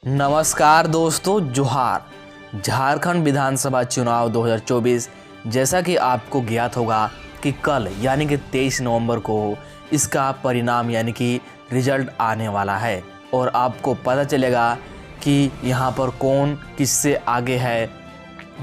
नमस्कार दोस्तों, जोहार। झारखंड विधानसभा चुनाव 2024 जैसा कि आपको ज्ञात होगा कि कल यानी कि 23 नवंबर को इसका परिणाम यानी कि रिजल्ट आने वाला है और आपको पता चलेगा कि यहाँ पर कौन किससे आगे है।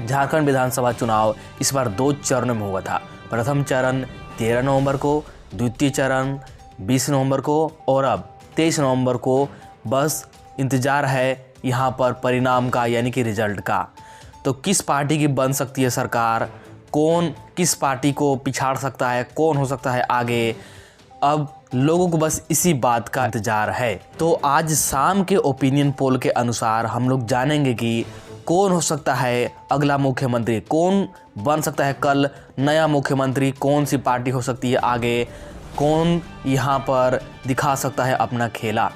झारखंड विधानसभा चुनाव इस बार 2 चरणों में हुआ था। प्रथम चरण 13 नवंबर को, द्वितीय चरण 20 नवंबर को और अब 23 नवंबर को बस इंतज़ार है यहाँ पर परिणाम का यानी कि रिजल्ट का। तो किस पार्टी की बन सकती है सरकार, कौन किस पार्टी को पिछाड़ सकता है, कौन हो सकता है आगे, अब लोगों को बस इसी बात का इंतज़ार है। तो आज शाम के ओपिनियन पोल के अनुसार हम लोग जानेंगे कि कौन हो सकता है अगला मुख्यमंत्री, कौन बन सकता है कल नया मुख्यमंत्री, कौन सी पार्टी हो सकती है आगे, कौन यहाँ पर दिखा सकता है अपना खेला।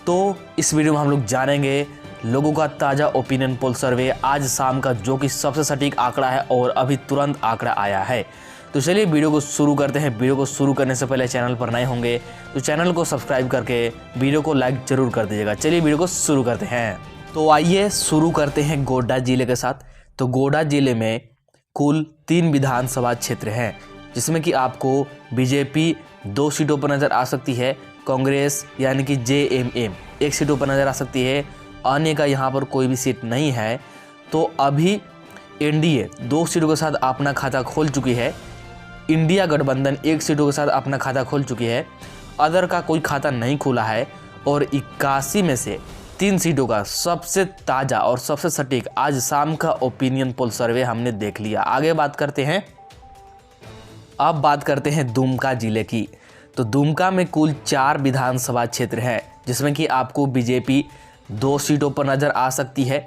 तो इस वीडियो में हम लोग जानेंगे लोगों का ताज़ा ओपिनियन पोल सर्वे आज शाम का, जो कि सबसे सटीक आंकड़ा है और अभी तुरंत आंकड़ा आया है। तो चलिए वीडियो को शुरू करते हैं। वीडियो को शुरू करने से पहले चैनल पर नए होंगे तो चैनल को सब्सक्राइब करके वीडियो को लाइक जरूर कर दीजिएगा। चलिए वीडियो को शुरू करते हैं। तो आइए शुरू करते हैं गोड्डा जिले के साथ। तो गोड्डा जिले में कुल 3 विधानसभा क्षेत्र हैं, जिसमें कि आपको बीजेपी 2 सीटों पर नज़र आ सकती है, कांग्रेस यानी कि JMM 1 सीटों पर नज़र आ सकती है, अन्य का यहाँ पर कोई भी सीट नहीं है। तो अभी NDA 2 सीटों के साथ अपना खाता खोल चुकी है, इंडिया गठबंधन 1 सीटों के साथ अपना खाता खोल चुकी है, अदर का कोई खाता नहीं खुला है और 81 में से 3 सीटों का सबसे ताज़ा और सबसे सटीक आज शाम का ओपिनियन पोल सर्वे हमने देख लिया। आगे बात करते हैं। अब बात करते हैं दुमका जिले की। तो दुमका में कुल 4 विधानसभा क्षेत्र हैं, जिसमें कि आपको बीजेपी 2 सीटों पर नज़र आ सकती है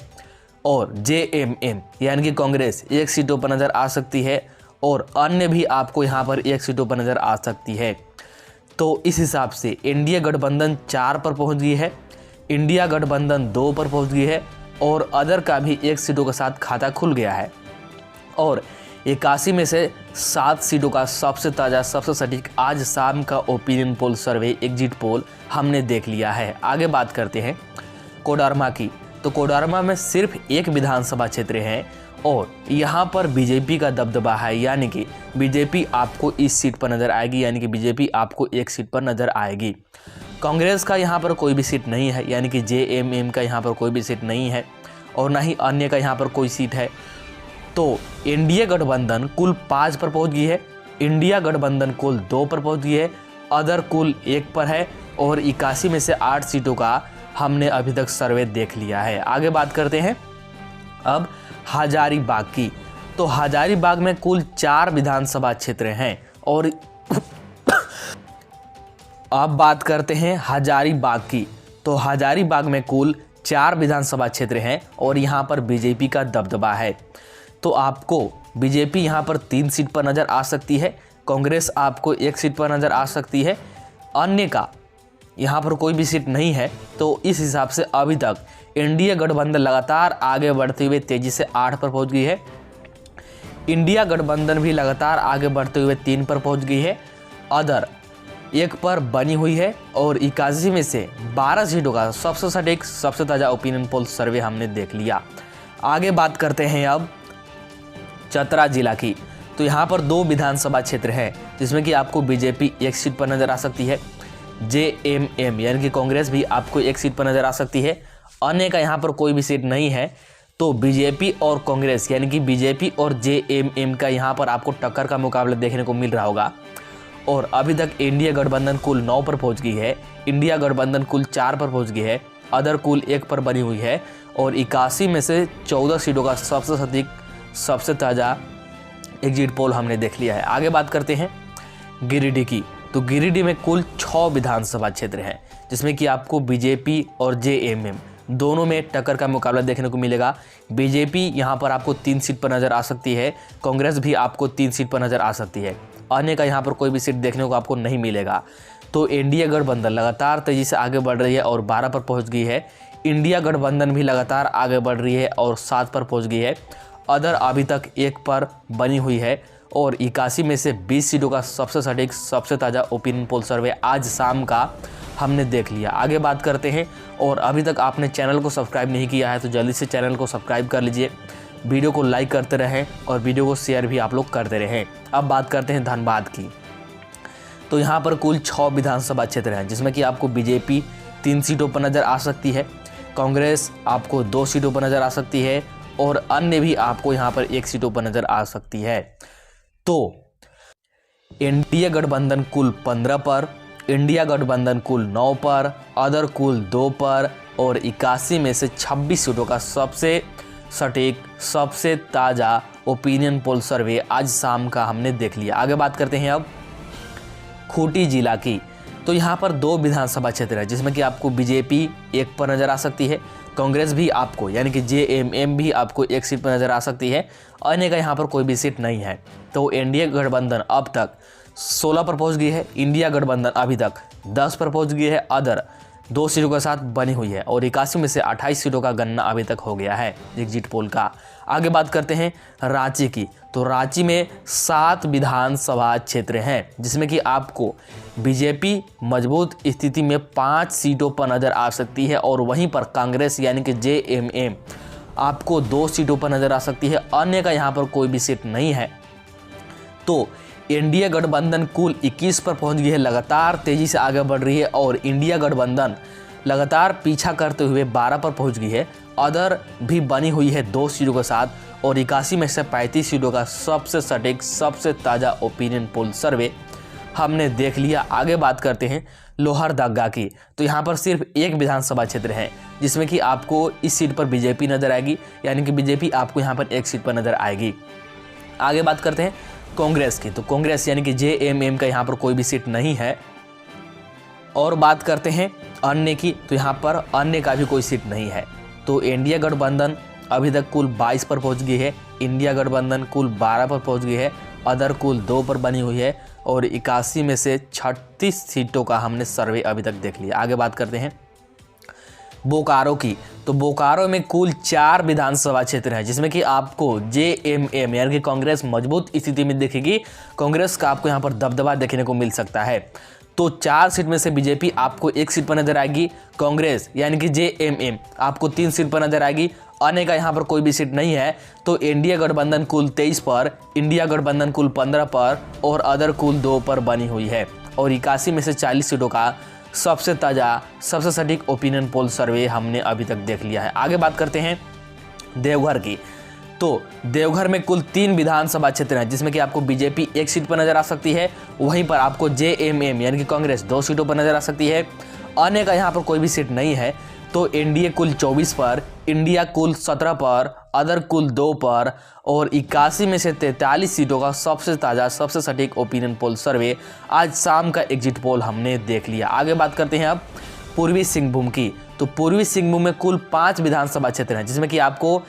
और JMM यानी कि कांग्रेस 1 सीटों पर नज़र आ सकती है और अन्य भी आपको यहाँ पर 1 सीटों पर नज़र आ सकती है। तो इस हिसाब से इंडिया गठबंधन 4 पर पहुँच गई है, इंडिया गठबंधन 2 पर पहुँच गई है और अदर का भी 1 सीटों के साथ खाता खुल गया है और 81 में से 7 सीटों का सबसे ताज़ा सबसे सटीक आज शाम का ओपिनियन पोल सर्वे एग्जिट पोल हमने देख लिया है। आगे बात करते हैं कोडरमा की। तो कोडरमा में सिर्फ 1 विधानसभा क्षेत्र है और यहाँ पर बीजेपी का दबदबा है, यानी कि बीजेपी आपको इस सीट पर नज़र आएगी, यानी कि बीजेपी आपको 1 सीट पर नज़र आएगी। कांग्रेस का यहाँ पर कोई भी सीट नहीं है, यानी कि JMM का यहाँ पर कोई भी सीट नहीं है और ना ही अन्य का यहाँ पर कोई सीट है। तो इंडिया गठबंधन कुल 5 पर पहुंच गई है, इंडिया गठबंधन कुल 2 पर पहुंच गई है, अदर कुल 1 पर है और 81 में से 8 सीटों का हमने अभी तक सर्वे देख लिया है। आगे बात करते हैं अब हजारीबाग की। तो हजारीबाग में कुल 4 विधानसभा क्षेत्र हैं और अब बात करते हैं हजारीबाग की। तो हजारीबाग में कुल 4 विधानसभा क्षेत्र हैं और यहाँ पर बीजेपी का दबदबा है। तो आपको बीजेपी यहाँ पर 3 सीट पर नज़र आ सकती है, कांग्रेस आपको 1 सीट पर नज़र आ सकती है, अन्य का यहाँ पर कोई भी सीट नहीं है। तो इस हिसाब से अभी तक इंडिया गठबंधन लगातार आगे बढ़ते हुए तेज़ी से 8 पर पहुँच गई है, इंडिया गठबंधन भी लगातार आगे बढ़ते हुए 3 पर पहुँच गई है, अदर 1 पर बनी हुई है और 81 में से 12 सीटों का सबसे सटीक सबसे ताज़ा ओपिनियन पोल सर्वे हमने देख लिया। आगे बात करते हैं अब चतरा जिला की। तो यहाँ पर 2 विधानसभा क्षेत्र हैं, जिसमें कि आपको बीजेपी 1 सीट पर नज़र आ सकती है, JMM यानी कि कांग्रेस भी आपको 1 सीट पर नज़र आ सकती है, अन्य का यहाँ पर कोई भी सीट नहीं है। तो बीजेपी और कांग्रेस यानी कि बीजेपी और JMM का यहाँ पर आपको टक्कर का मुकाबला देखने को मिल रहा होगा और अभी तक इंडिया गठबंधन कुल 9 पर पहुँच गई है, इंडिया गठबंधन कुल 4 पर पहुँच गई है, अदर कुल 1 पर बनी हुई है और 81 में से 14 सीटों का सबसे सटीक सबसे ताज़ा एग्जिट पोल हमने देख लिया है। आगे बात करते हैं गिरिडीह की। तो गिरिडीह में कुल 6 विधानसभा क्षेत्र हैं, जिसमें कि आपको बीजेपी और JMM दोनों में टक्कर का मुकाबला देखने को मिलेगा। बीजेपी यहाँ पर आपको 3 सीट पर नज़र आ सकती है, कांग्रेस भी आपको 3 सीट पर नज़र आ सकती है, अन्य का यहाँ पर कोई भी सीट देखने को आपको नहीं मिलेगा। तो इंडिया गठबंधन लगातार तेज़ी से आगे बढ़ रही है और 12 पर पहुँच गई है, इंडिया गठबंधन भी लगातार आगे बढ़ रही है और 7 पर पहुँच गई है, अदर अभी तक 1 पर बनी हुई है और 81 में से 20 सीटों का सबसे सटीक सबसे ताज़ा ओपिनियन पोल सर्वे आज शाम का हमने देख लिया। आगे बात करते हैं, और अभी तक आपने चैनल को सब्सक्राइब नहीं किया है तो जल्दी से चैनल को सब्सक्राइब कर लीजिए, वीडियो को लाइक करते रहें और वीडियो को शेयर भी आप लोग करते रहें। अब बात करते हैं धनबाद की। तो यहाँ पर कुल 6 विधानसभा क्षेत्र हैं, जिसमें कि आपको बीजेपी 3 सीटों पर नज़र आ सकती है, कांग्रेस आपको 2 सीटों पर नज़र आ सकती है और अन्य भी आपको यहाँ पर 1 सीटों पर नज़र आ सकती है। तो इंडिया गठबंधन कुल 15 पर, इंडिया गठबंधन कुल 9 पर, अदर कुल 2 पर और 81 में से 26 सीटों का सबसे सटीक सबसे ताज़ा ओपिनियन पोल सर्वे आज शाम का हमने देख लिया। आगे बात करते हैं अब खूंटी जिला की। तो यहाँ पर 2 विधानसभा क्षेत्र है, जिसमें कि आपको बीजेपी 1 पर नज़र आ सकती है, कांग्रेस भी आपको यानी कि JMM भी आपको 1 सीट पर नज़र आ सकती है, अन्य का यहाँ पर कोई भी सीट नहीं है। तो इंडिया गठबंधन अब तक 16 पर पहुँच गई है, इंडिया गठबंधन अभी तक 10 पर पहुँच गई है, अदर 2 सीटों के साथ बनी हुई है और 81 में से 28 सीटों का गणना अभी तक हो गया है एग्जिट पोल का। आगे बात करते हैं रांची की। तो रांची में 7 विधानसभा क्षेत्र हैं, जिसमें कि आपको बीजेपी मजबूत स्थिति में 5 सीटों पर नज़र आ सकती है और वहीं पर कांग्रेस यानी कि JMM आपको 2 सीटों पर नज़र आ सकती है, अन्य का यहाँ पर कोई भी सीट नहीं है। तो इंडिया गठबंधन कुल 21 पर पहुंच गई है, लगातार तेज़ी से आगे बढ़ रही है और इंडिया गठबंधन लगातार पीछा करते हुए 12 पर पहुंच गई है, अदर भी बनी हुई है 2 सीटों के साथ और 81 में से 35 सीटों का सबसे सटीक सबसे ताज़ा ओपिनियन पोल सर्वे हमने देख लिया। आगे बात करते हैं लोहरदगा की। तो यहाँ पर सिर्फ 1 विधानसभा क्षेत्र है, जिसमें कि आपको इस सीट पर बीजेपी नज़र आएगी, यानी कि बीजेपी आपको यहाँ पर 1 सीट पर नज़र आएगी। आगे बात करते हैं कांग्रेस की। तो कांग्रेस यानी कि JMM का यहाँ पर कोई भी सीट नहीं है। और बात करते हैं अन्य की। तो यहाँ पर अन्य का भी कोई सीट नहीं है। तो इंडिया गठबंधन अभी तक कुल 22 पर पहुँच गई है, इंडिया गठबंधन कुल 12 पर पहुँच गई है, अदर कुल 2 पर बनी हुई है और 81 में से 36 सीटों का हमने सर्वे अभी तक देख लिया। आगे बात करते हैं बोकारो की। तो बोकारो में कुल 4 विधानसभा क्षेत्र हैं, जिसमें कि आपको JMM यानी कि कांग्रेस मजबूत स्थिति में दिखेगी, कांग्रेस का आपको यहाँ पर दबदबा देखने को मिल सकता है। तो 4 सीट में से बीजेपी आपको 1 सीट पर नजर आएगी, कांग्रेस यानी कि JMM आपको 3 सीट पर नजर आएगी, अन्य का यहाँ पर कोई भी सीट नहीं है। तो इंडिया गठबंधन कुल 23 पर, इंडिया गठबंधन कुल 15 पर और अदर कुल 2 पर बनी हुई है और 81 में से 40 सीटों का सबसे ताज़ा सबसे सटीक ओपिनियन पोल सर्वे हमने अभी तक देख लिया है। आगे बात करते हैं देवघर की। तो देवघर में कुल 3 विधानसभा क्षेत्र हैं, जिसमें कि आपको बीजेपी 1 सीट पर नज़र आ सकती है, वहीं पर आपको JMM यानी कि कांग्रेस 2 सीटों पर नज़र आ सकती है, अन्य का यहाँ पर कोई भी सीट नहीं है। तो एनडीए कुल 24 पर, इंडिया कुल 17 पर, अदर कुल 2 पर और 81 में से 43 सीटों का सबसे ताज़ा सबसे सटीक ओपिनियन पोल सर्वे आज शाम का एग्जिट पोल हमने देख लिया। आगे बात करते हैं अब पूर्वी सिंहभूम की। तो पूर्वी सिंहभूम में कुल 5 विधानसभा क्षेत्र हैं, जिसमें कि आपको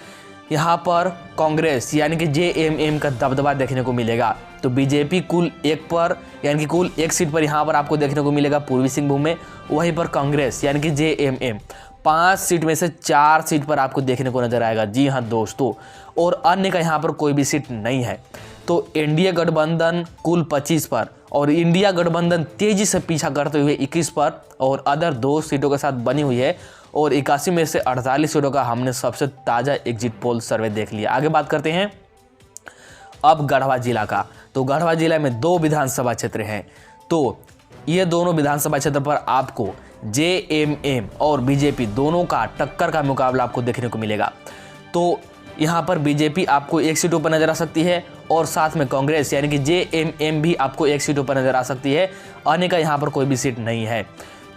यहाँ पर कांग्रेस यानी कि JMM का दबदबा देखने को मिलेगा। तो बीजेपी कुल 1 पर यानी कि कुल 1 सीट पर यहाँ पर आपको देखने को मिलेगा पूर्वी सिंहभूम में, वहीं पर कांग्रेस यानी कि JMM 5 सीट में से 4 सीट पर आपको देखने को नजर आएगा। जी हाँ दोस्तों, और अन्य का यहाँ पर कोई भी सीट नहीं है। तो एनडीए गठबंधन कुल 25 पर और इंडिया गठबंधन तेजी से पीछा करते हुए 21 पर और अदर 2 सीटों के साथ बनी हुई है और 81 में से 48 सीटों का हमने सबसे ताज़ा एग्जिट पोल सर्वे देख लिया। आगे बात करते हैं अब गढ़वा जिला का। तो गढ़वा जिला में 2 विधानसभा क्षेत्र हैं। तो ये दोनों विधानसभा क्षेत्र पर आपको JMM और बीजेपी दोनों का टक्कर का मुकाबला आपको देखने को मिलेगा। तो यहाँ पर बीजेपी आपको 1 सीटों पर नजर आ सकती है और साथ में कांग्रेस यानी कि JMM भी आपको 1 सीटों पर नजर आ सकती है, अन्य का यहाँ पर कोई भी सीट नहीं है।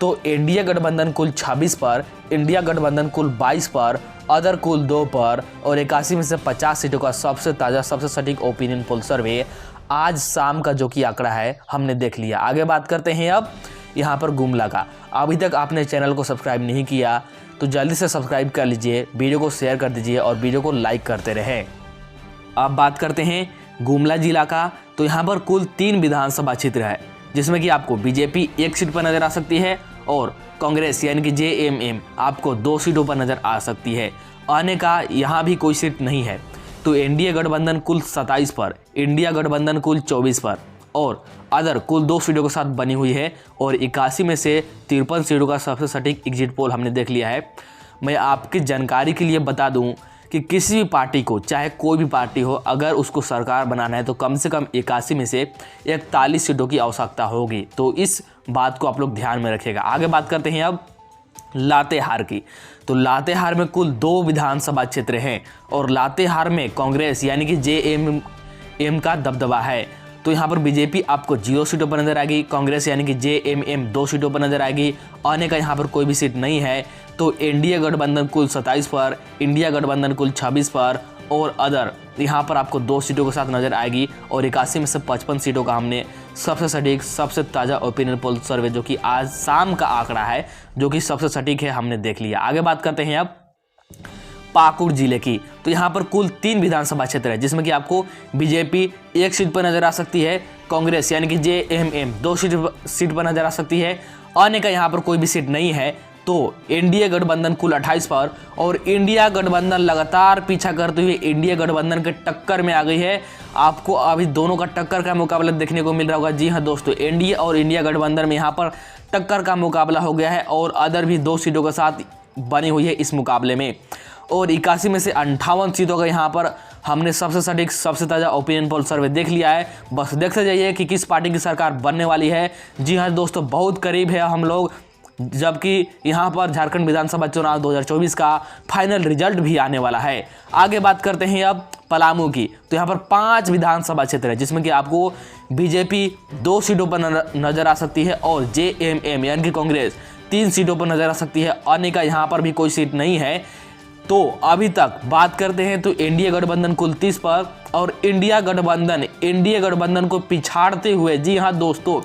तो इंडिया गठबंधन कुल 26 पर, इंडिया गठबंधन कुल 22 पर, अदर कुल 2 पर और 81 में से 50 सीटों का सबसे ताज़ा सबसे सटीक ओपिनियन पोल सर्वे आज शाम का जो कि आंकड़ा है हमने देख लिया। आगे बात करते हैं अब यहाँ पर गुमला का। अभी तक आपने चैनल को सब्सक्राइब नहीं किया तो जल्दी से सब्सक्राइब कर लीजिए, वीडियो को शेयर कर दीजिए और वीडियो को लाइक करते रहें। अब बात करते हैं गुमला जिला का। तो यहाँ पर कुल 3 विधानसभा क्षेत्र है, जिसमें कि आपको बीजेपी 1 सीट पर नज़र आ सकती है और कांग्रेस यानी कि JMM आपको 2 सीटों पर नज़र आ सकती है, अन्य का यहाँ भी कोई सीट नहीं है। तो एनडीए गठबंधन कुल 27 पर, इंडिया गठबंधन कुल 24 पर और अदर कुल 2 सीटों के साथ बनी हुई है। और 81 में से 53 सीटों का सबसे सटीक एग्जिट पोल हमने देख लिया है। मैं आपकी जानकारी के लिए बता दूं कि किसी भी पार्टी को, चाहे कोई भी पार्टी हो, अगर उसको सरकार बनाना है तो कम से कम 81 में से 41 सीटों की आवश्यकता होगी। तो इस बात को आप लोग ध्यान में रखिएगा। आगे बात करते हैं अब लातेहार की। तो लातेहार में कुल 2 विधानसभा क्षेत्र हैं और लातेहार में कांग्रेस यानी कि जेएमएम का दबदबा है। तो यहाँ पर बीजेपी आपको 0 सीटों पर नजर आएगी, कांग्रेस यानी कि जेएमएम 2 सीटों पर नजर आएगी, आने का यहाँ पर कोई भी सीट नहीं है। तो एनडीए गठबंधन कुल 27 पर, इंडिया गठबंधन कुल 26 पर और अदर यहाँ पर आपको 2 सीटों के साथ नजर आएगी। और 81 में से 55 सीटों का हमने सबसे सटीक, सबसे ताज़ा ओपिनियन पोल सर्वे जो कि आज शाम का आंकड़ा है, जो कि सबसे सटीक है, हमने देख लिया। आगे बात करते हैं अब पाकुड़ जिले की। तो यहाँ पर कुल 3 विधानसभा क्षेत्र है, जिसमें कि आपको बीजेपी 1 सीट पर नजर आ सकती है, कांग्रेस यानी कि जेएमएम 2 सीट पर नजर आ सकती है, आने का यहाँ पर कोई भी सीट नहीं है। तो एनडीए गठबंधन कुल 28 पर और इंडिया गठबंधन लगातार पीछा करते हुए इंडिया गठबंधन के टक्कर में आ गई है। आपको अभी दोनों का टक्कर का मुकाबला देखने को मिल रहा होगा। जी हाँ दोस्तों, एनडीए और इंडिया गठबंधन में यहाँ पर टक्कर का मुकाबला हो गया है और अदर भी 2 सीटों के साथ बनी हुई है इस मुकाबले में। और 81 में से 58 सीटों का यहाँ पर हमने सबसे सटीक, सबसे ताज़ा ओपिनियन पोल सर्वे देख लिया है। बस देखते जाइए कि किस पार्टी की सरकार बनने वाली है। जी हाँ दोस्तों, बहुत करीब है हम लोग, जबकि यहाँ पर झारखंड विधानसभा चुनाव 2024 का फाइनल रिजल्ट भी आने वाला है। आगे बात करते हैं अब पलामू की। तो यहाँ पर 5 विधानसभा क्षेत्र है, जिसमें कि आपको बीजेपी 2 सीटों पर नजर आ सकती है और जेएमएम यानी कि कांग्रेस 3 सीटों पर नजर आ सकती है, आने का यहाँ पर भी कोई सीट नहीं है। तो अभी तक बात करते हैं तो एनडीए गठबंधन कुल 30 पर और इंडिया गठबंधन को पिछाड़ते हुए, जी हाँ दोस्तों,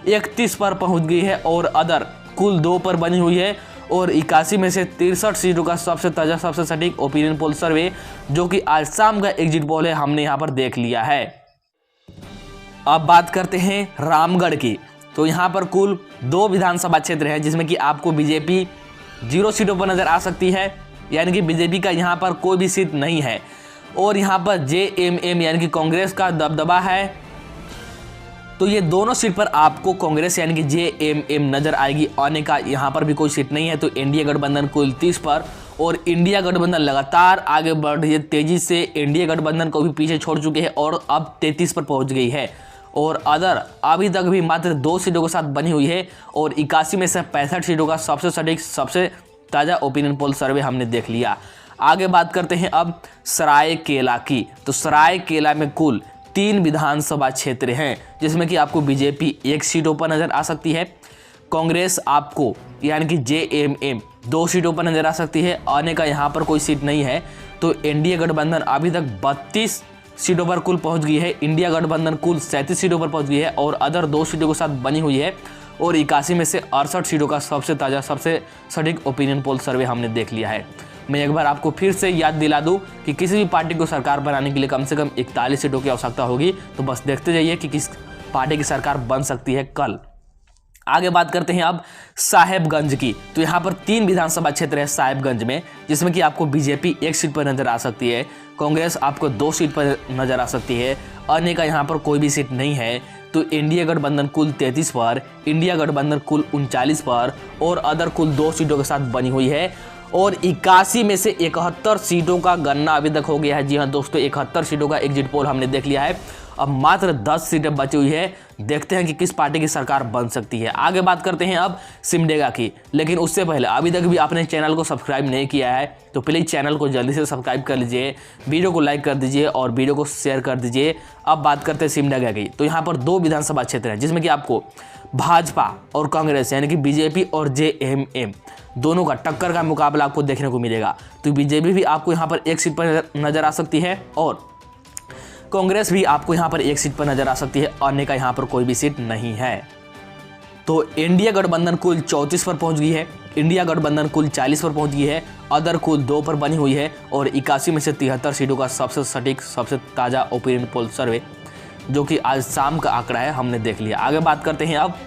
31 पर पहुंच गई है और अदर कुल 2 पर बनी हुई है। और 81 में से 63 सीटों का सबसे ताज़ा, सबसे सटीक ओपिनियन पोल सर्वे जो कि आज शाम का एग्जिट पोल है, हमने यहाँ पर देख लिया है। अब बात करते हैं रामगढ़ की। तो यहाँ पर कुल 2 विधानसभा क्षेत्र हैं, जिसमें कि आपको बीजेपी 0 सीटों पर नजर आ सकती है, यानी कि बीजेपी का यहाँ पर कोई भी सीट नहीं है। और यहाँ पर जेएमएम यानी कि कांग्रेस का दबदबा है। तो ये दोनों सीट पर आपको कांग्रेस यानी कि जेएमएम नजर आएगी, आने का यहाँ पर भी कोई सीट नहीं है। तो एनडीए गठबंधन कुल 30 पर और इंडिया गठबंधन लगातार आगे बढ़ रही है तेजी से, एनडीए गठबंधन को भी पीछे छोड़ चुके हैं और अब 33 पर पहुंच गई है। और अदर अभी तक भी मात्र 2 सीटों के साथ बनी हुई है और 81 में से 65 सीटों का सबसे सटीक, सबसे ताज़ा ओपिनियन पोल सर्वे हमने देख लिया। आगे बात करते हैं अब सरायकेला की। तो सरायकेला में कुल 3 विधानसभा क्षेत्र हैं, जिसमें कि आपको बीजेपी 1 सीटों पर नजर आ सकती है, कांग्रेस आपको यानी कि जेएमएम 2 सीटों पर नजर आ सकती है, आने का यहाँ पर कोई सीट नहीं है। तो एनडीए गठबंधन अभी तक 32 सीटों पर कुल पहुंच गई है, इंडिया गठबंधन कुल 37 सीटों पर पहुंच गई है और अदर 2 सीटों के साथ बनी हुई है। और 81 में से 68 सीटों का सबसे ताज़ा, सबसे सटीक ओपिनियन पोल सर्वे हमने देख लिया है। मैं एक बार आपको फिर से याद दिला दूं कि किसी भी पार्टी को सरकार बनाने के लिए कम से कम 41 सीटों की आवश्यकता होगी। तो बस देखते जाइए कि किस पार्टी की सरकार बन सकती है कल। आगे बात करते हैं अब साहेबगंज की। तो यहाँ पर 3 विधानसभा क्षेत्र है साहेबगंज में, जिसमें कि आपको बीजेपी 1 सीट पर नजर आ सकती है, कांग्रेस आपको 2 सीट पर नजर आ सकती है, अन्य का यहाँ पर कोई भी सीट नहीं है। तो एनडीए गठबंधन कुल 33 पर, इंडिया गठबंधन कुल 39 पर और अदर कुल 2 सीटों के साथ बनी हुई है। और 81 में से 71 सीटों का गणना अभी तक हो गया है। जी हाँ दोस्तों, 71 सीटों का एग्जिट पोल हमने देख लिया है। अब मात्र 10 सीटें बची हुई है, देखते हैं कि किस पार्टी की सरकार बन सकती है। आगे बात करते हैं अब सिमडेगा की, लेकिन उससे पहले अभी तक भी आपने चैनल को सब्सक्राइब नहीं किया है तो प्लीज़ चैनल को जल्दी से सब्सक्राइब कर लीजिए, वीडियो को लाइक कर दीजिए और वीडियो को शेयर कर दीजिए। अब बात करते हैं सिमडेगा की। तो यहाँ पर 2 विधानसभा क्षेत्र हैं, जिसमें कि आपको भाजपा और कांग्रेस यानी कि बीजेपी और जेएमएम दोनों का टक्कर का मुकाबला आपको देखने को मिलेगा। तो बीजेपी भी आपको यहाँ पर 1 सीट पर नजर आ सकती है और कांग्रेस भी आपको यहाँ पर 1 सीट पर नजर आ सकती है, अन्य का यहाँ पर कोई भी सीट नहीं है। तो इंडिया गठबंधन कुल 34 पर पहुंच गई है, इंडिया गठबंधन कुल 40 पर पहुंच गई है, अदर कुल 2 पर बनी हुई है और 81 में से 73 सीटों का सबसे सटीक, सबसे ताज़ा ओपिनियन पोल सर्वे जो कि आज शाम का आंकड़ा है, हमने देख लिया। आगे बात करते हैं अब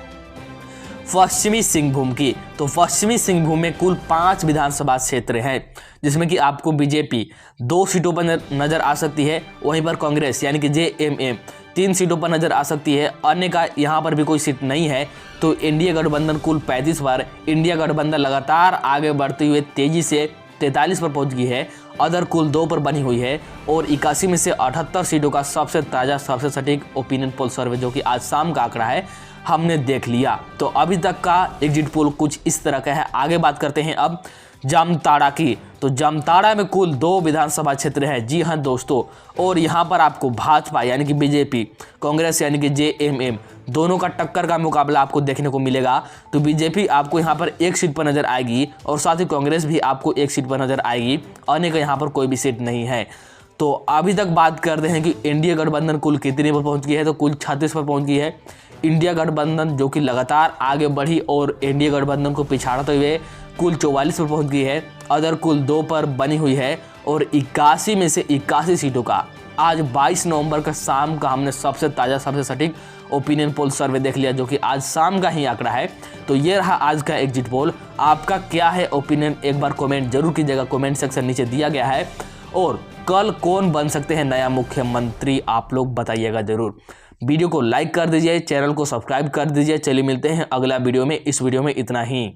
पश्चिमी सिंहभूम की। तो पश्चिमी सिंहभूम में कुल 5 विधानसभा क्षेत्र हैं, जिसमें कि आपको बीजेपी 2 सीटों पर नजर आ सकती है, वहीं पर कांग्रेस यानी कि जेएमएम 3 सीटों पर नजर आ सकती है, अन्य का यहाँ पर भी कोई सीट नहीं है। तो इंडिया गठबंधन कुल 35 पर, इंडिया गठबंधन लगातार आगे बढ़ते हुए तेजी से 43 पर पहुंच गई है, अदर कुल 2 पर बनी हुई है और 81 में से 78 सीटों का सबसे ताज़ा सबसे सटीक ओपिनियन पोल सर्वे जो कि आज शाम का आंकड़ा है हमने देख लिया। तो अभी तक का एग्जिट पोल कुछ इस तरह का है। आगे बात करते हैं अब जामताड़ा की। तो जामताड़ा में कुल 2 विधानसभा क्षेत्र है, जी हाँ दोस्तों, और यहाँ पर आपको भाजपा यानी कि बीजेपी, कांग्रेस यानी कि जेएमएम दोनों का टक्कर का मुकाबला आपको देखने को मिलेगा। तो बीजेपी आपको यहाँ पर 1 सीट पर नजर आएगी और साथ ही कांग्रेस भी आपको 1 सीट पर नजर आएगी, अन्य का यहाँ पर कोई भी सीट नहीं है। तो अभी तक बात करते हैं कि इंडिया गठबंधन कुल कितने पर पहुँच गई है, तो कुल 36 पर पहुँच गई है। इंडिया गठबंधन जो कि लगातार आगे बढ़ी और इंडिया गठबंधन को पिछाड़ते हुए कुल 44 पर पहुंच गई है, अदर कुल 2 पर बनी हुई है और 81 में से 81 सीटों का आज 22 नवंबर का शाम का हमने सबसे ताज़ा सबसे सटीक ओपिनियन पोल सर्वे देख लिया, जो कि आज शाम का ही आंकड़ा है। तो ये रहा आज का एग्जिट पोल। आपका क्या है ओपिनियन, एक बार कमेंट जरूर कीजिएगा, कमेंट सेक्शन नीचे दिया गया है। और कल कौन बन सकते हैं नया मुख्यमंत्री, आप लोग बताइएगा जरूर। वीडियो को लाइक कर दीजिए, चैनल को सब्सक्राइब कर दीजिए। चलिए मिलते हैं अगला वीडियो में। इस वीडियो में इतना ही।